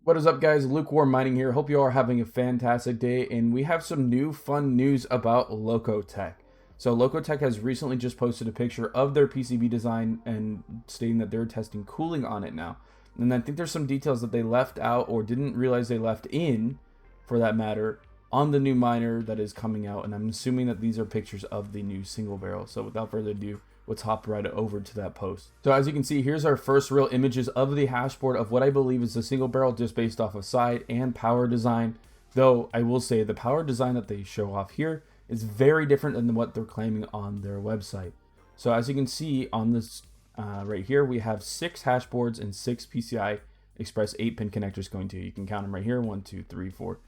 What is up, guys? Lukewarm Mining here. Hope you all are having a fantastic day, and we have some new fun news about Lokotech. So Lokotech has recently just posted a picture of their PCB design and stating that they're testing cooling on it now. And I think there's some details that they left out or didn't realize they left in, for that matter, on the new miner that is coming out. And I'm assuming that these are pictures of the new single barrel. So without further ado, let's hop right over to that post. So as you can see, here's our first real images of the hashboard of what I believe is the single barrel, just based off of side and power design. Though I will say the power design that they show off here is very different than what they're claiming on their website. So as you can see on this right here, we have 6 hashboards and 6 PCI Express 8-pin connectors going to. You can count them right here: 1, 2, 3, 4,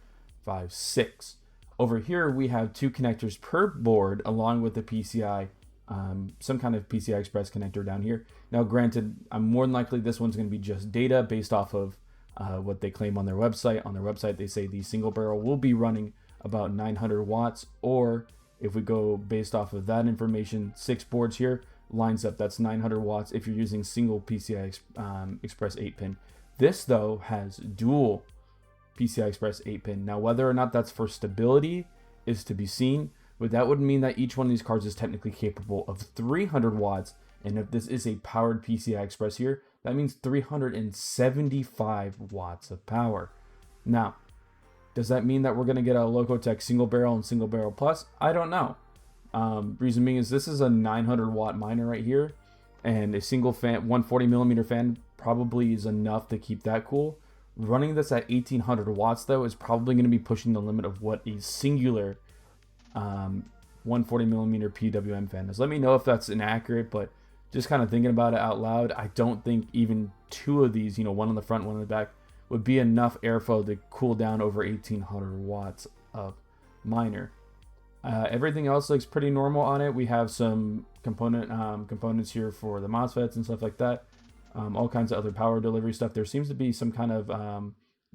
5, 6. Over here we have 2 connectors per board, along with the PCI. Some kind of PCI Express connector down here. Now granted, I'm more than likely this one's going to be just data based off of what they claim on their website. On their website they say the single barrel will be running about 900 watts, or if we go based off of that information, 6 boards here lines up, that's 900 watts if you're using single PCI Express 8-pin. This though has dual PCI Express 8-pin. Now whether or not that's for stability is to be seen, but that would mean that each one of these cards is technically capable of 300 watts. And if this is a powered PCI Express here, that means 375 watts of power. Now, does that mean that we're going to get a Lokotech single barrel and single barrel plus? I don't know. Reason being is this is a 900 watt miner right here, and a single fan, 140 millimeter fan probably is enough to keep that cool. Running this at 1800 watts though is probably going to be pushing the limit of what a singular 140 millimeter PWM fan is. Let me know if that's inaccurate, but just kind of thinking about it out loud, I don't think even 2 of these, one on the front, one on the back, would be enough airflow to cool down over 1800 watts of miner. Everything else looks pretty normal on it. We have some components here for the MOSFETs and stuff like that. All kinds of other power delivery stuff. There seems to be some kind of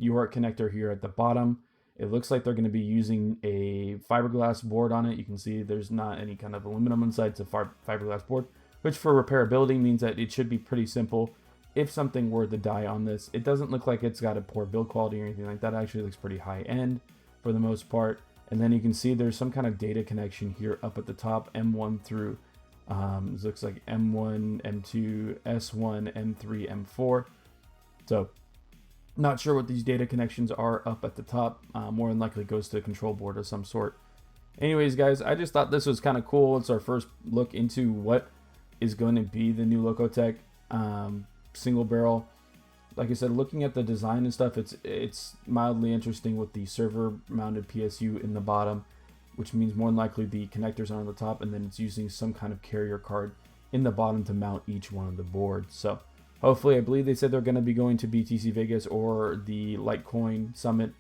UART connector here at the bottom. It looks like they're going to be using a fiberglass board on it. You can see there's not any kind of aluminum inside. It's a fiberglass board, which for repairability means that it should be pretty simple. If something were to die on this, it doesn't look like it's got a poor build quality or anything like that. It actually looks pretty high end for the most part. And then you can see there's some kind of data connection here up at the top, M1 through, it looks like M1, M2, S1, M3, M4. So not sure what these data connections are up at the top. More than likely goes to a control board of some sort. Anyways, guys, I just thought this was kind of cool. It's our first look into what is going to be the new Lokotech single barrel. Like I said, looking at the design and stuff, it's mildly interesting with the server mounted PSU in the bottom, which means more than likely the connectors are on the top, and then it's using some kind of carrier card in the bottom to mount each one of the boards. So hopefully, I believe they said they're going to be going to BTC Vegas or the Litecoin Summit.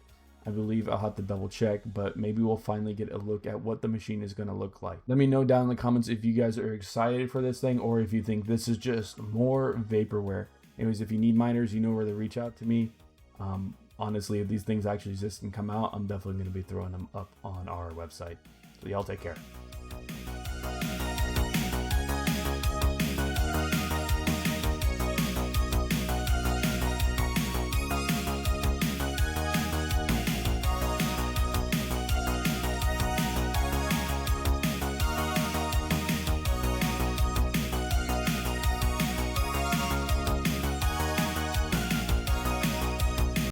I believe I'll have to double check, but maybe we'll finally get a look at what the machine is going to look like. Let me know down in the comments if you guys are excited for this thing, or if you think this is just more vaporware. Anyways, if you need miners, you know where to reach out to me. Honestly, if these things actually exist and come out, I'm definitely going to be throwing them up on our website. So y'all take care.